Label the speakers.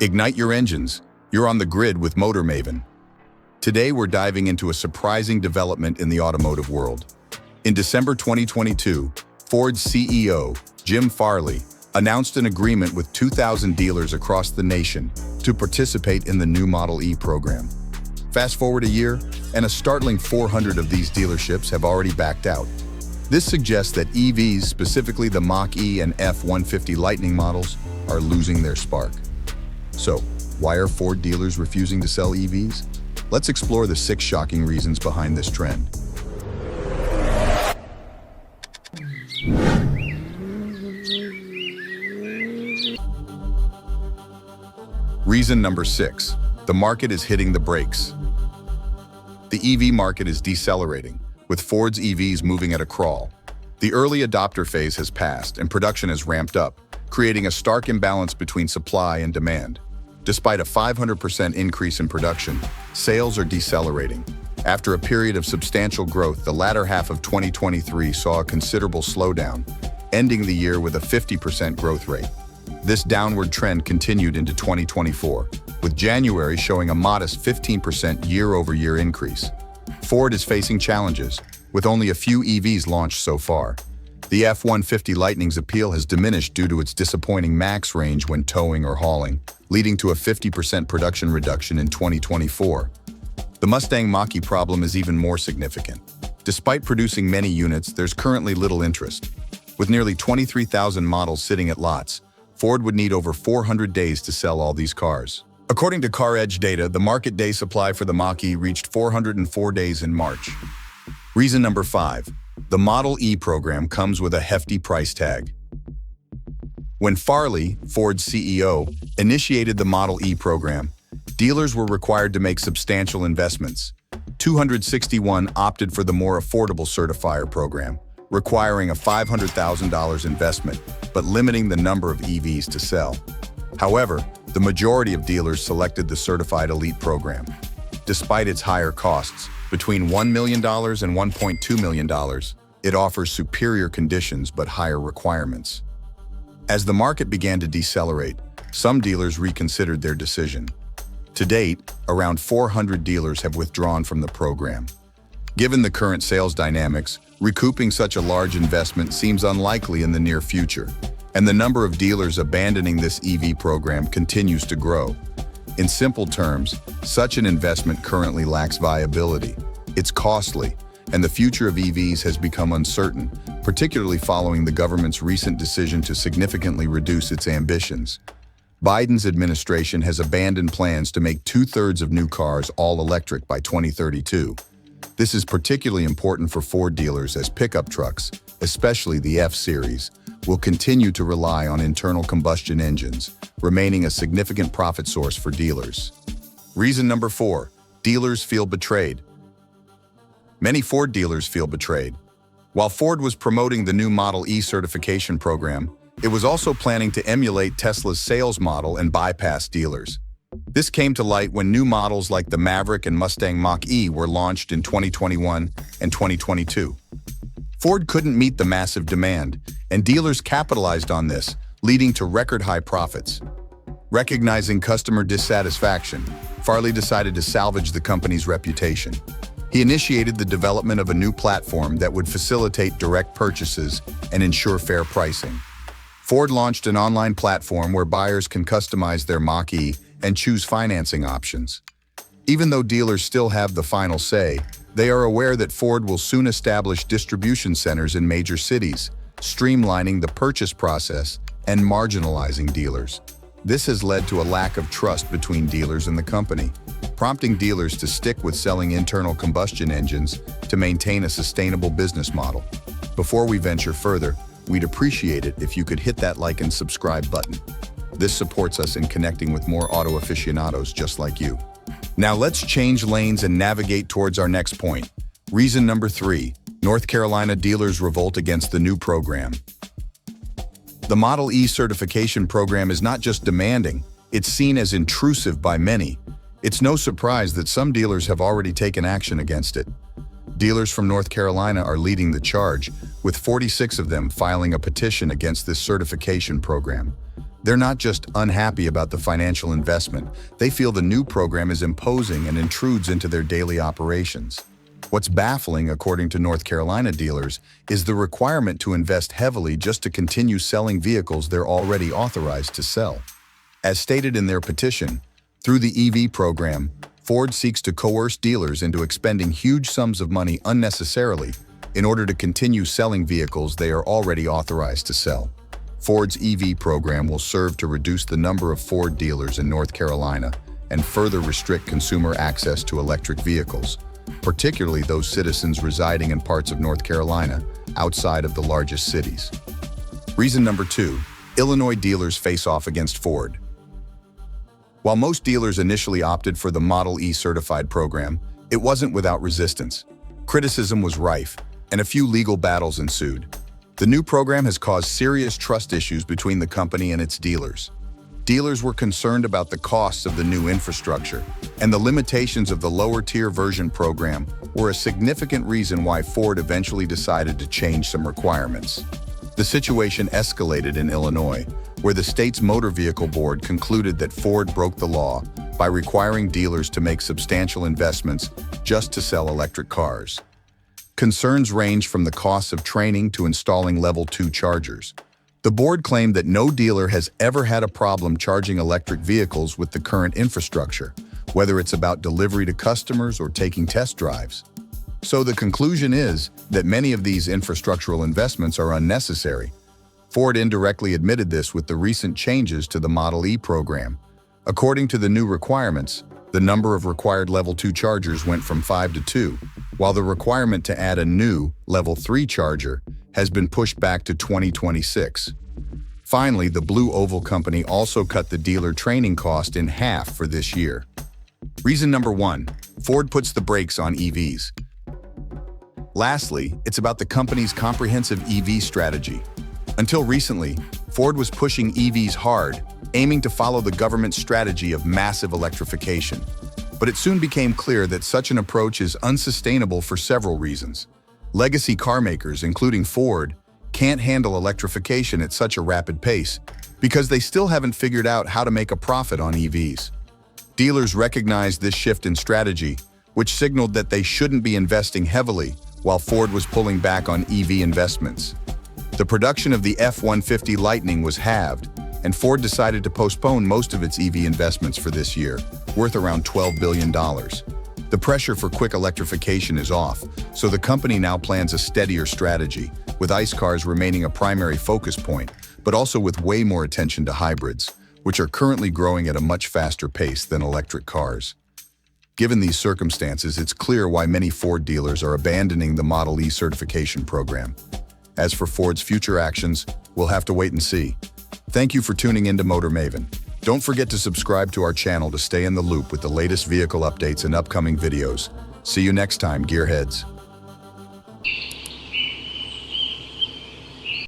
Speaker 1: Ignite your engines. You're on the grid with Motor Maven. Today, we're diving into a surprising development in the automotive world. In December 2022, Ford's CEO, Jim Farley, announced an agreement with 2,000 dealers across the nation to participate in the new Model E program. Fast forward a year, and a startling 400 of these dealerships have already backed out. This suggests that EVs, specifically the Mach-E and F-150 Lightning models, are losing their spark. So, why are Ford dealers refusing to sell EVs? Let's explore the 6 shocking reasons behind this trend. Reason number 6. The market is hitting the brakes. The EV market is decelerating, with Ford's EVs moving at a crawl. The early adopter phase has passed and production has ramped up, creating a stark imbalance between supply and demand. Despite a 500% increase in production, sales are decelerating. After a period of substantial growth, the latter half of 2023 saw a considerable slowdown, ending the year with a 50% growth rate. This downward trend continued into 2024, with January showing a modest 15% year-over-year increase. Ford is facing challenges, with only a few EVs launched so far. The F-150 Lightning's appeal has diminished due to its disappointing max range when towing or hauling, leading to a 50% production reduction in 2024. The Mustang Mach-E problem is even more significant. Despite producing many units, there's currently little interest. With nearly 23,000 models sitting at lots, Ford would need over 400 days to sell all these cars. According to CarEdge data, the market day supply for the Mach-E reached 404 days in March. Reason number 5. The Model E program comes with a hefty price tag. When Farley, Ford's CEO, initiated the Model E program, dealers were required to make substantial investments. 261 opted for the more affordable certifier program, requiring a $500,000 investment, but limiting the number of EVs to sell. However, the majority of dealers selected the Certified Elite program. Despite its higher costs, between $1 million and $1.2 million, it offers superior conditions but higher requirements. As the market began to decelerate, some dealers reconsidered their decision. To date, around 400 dealers have withdrawn from the program. Given the current sales dynamics, recouping such a large investment seems unlikely in the near future, and the number of dealers abandoning this EV program continues to grow. In simple terms, such an investment currently lacks viability. It's costly, and the future of EVs has become uncertain, particularly following the government's recent decision to significantly reduce its ambitions. Biden's administration has abandoned plans to make 2/3 of new cars all electric by 2032. This is particularly important for Ford dealers as pickup trucks, especially the F-Series, will continue to rely on internal combustion engines, remaining a significant profit source for dealers. Reason number 4. Dealers feel betrayed. Many Ford dealers feel betrayed. While Ford was promoting the new Model E certification program, it was also planning to emulate Tesla's sales model and bypass dealers. This came to light when new models like the Maverick and Mustang Mach-E were launched in 2021 and 2022. Ford couldn't meet the massive demand, and dealers capitalized on this, leading to record-high profits. Recognizing customer dissatisfaction, Farley decided to salvage the company's reputation. He initiated the development of a new platform that would facilitate direct purchases and ensure fair pricing. Ford launched an online platform where buyers can customize their Mach-E and choose financing options. Even though dealers still have the final say, they are aware that Ford will soon establish distribution centers in major cities, streamlining the purchase process and marginalizing dealers. This has led to a lack of trust between dealers and the company, prompting dealers to stick with selling internal combustion engines to maintain a sustainable business model. Before we venture further, we'd appreciate it if you could hit that like and subscribe button. This supports us in connecting with more auto aficionados just like you. Now let's change lanes and navigate towards our next point. Reason number 3. North Carolina dealers revolt against the new program. The Model E certification program is not just demanding, it's seen as intrusive by many. It's no surprise that some dealers have already taken action against it. Dealers from North Carolina are leading the charge, with 46 of them filing a petition against this certification program. They're not just unhappy about the financial investment, they feel the new program is imposing and intrudes into their daily operations. What's baffling, according to North Carolina dealers, is the requirement to invest heavily just to continue selling vehicles they're already authorized to sell. As stated in their petition, through the EV program, Ford seeks to coerce dealers into expending huge sums of money unnecessarily in order to continue selling vehicles they are already authorized to sell. Ford's EV program will serve to reduce the number of Ford dealers in North Carolina and further restrict consumer access to electric vehicles, particularly those citizens residing in parts of North Carolina outside of the largest cities. Reason number 2, Illinois dealers face off against Ford. While most dealers initially opted for the Model E certified program, it wasn't without resistance. Criticism was rife, and a few legal battles ensued. The new program has caused serious trust issues between the company and its dealers. Dealers were concerned about the costs of the new infrastructure, and the limitations of the lower-tier version program were a significant reason why Ford eventually decided to change some requirements. The situation escalated in Illinois, where the state's motor vehicle board concluded that Ford broke the law by requiring dealers to make substantial investments just to sell electric cars. Concerns range from the costs of training to installing Level 2 chargers. The board claimed that no dealer has ever had a problem charging electric vehicles with the current infrastructure, whether it's about delivery to customers or taking test drives. So the conclusion is that many of these infrastructural investments are unnecessary. Ford indirectly admitted this with the recent changes to the Model E program. According to the new requirements, the number of required Level 2 chargers went from 5 to 2, while the requirement to add a new Level 3 charger has been pushed back to 2026. Finally, the Blue Oval Company also cut the dealer training cost in half for this year. Reason number 1, Ford puts the brakes on EVs. Lastly, it's about the company's comprehensive EV strategy. Until recently, Ford was pushing EVs hard, aiming to follow the government's strategy of massive electrification. But it soon became clear that such an approach is unsustainable for several reasons. Legacy car makers, including Ford, can't handle electrification at such a rapid pace because they still haven't figured out how to make a profit on EVs. Dealers recognized this shift in strategy, which signaled that they shouldn't be investing heavily while Ford was pulling back on EV investments. The production of the F-150 Lightning was halved, and Ford decided to postpone most of its EV investments for this year, worth around $12 billion. The pressure for quick electrification is off, so the company now plans a steadier strategy, with ICE cars remaining a primary focus point, but also with way more attention to hybrids, which are currently growing at a much faster pace than electric cars. Given these circumstances, it's clear why many Ford dealers are abandoning the Model E certification program. As for Ford's future actions, we'll have to wait and see. Thank you for tuning into Motor Maven. Don't forget to subscribe to our channel to stay in the loop with the latest vehicle updates and upcoming videos. See you next time, gearheads.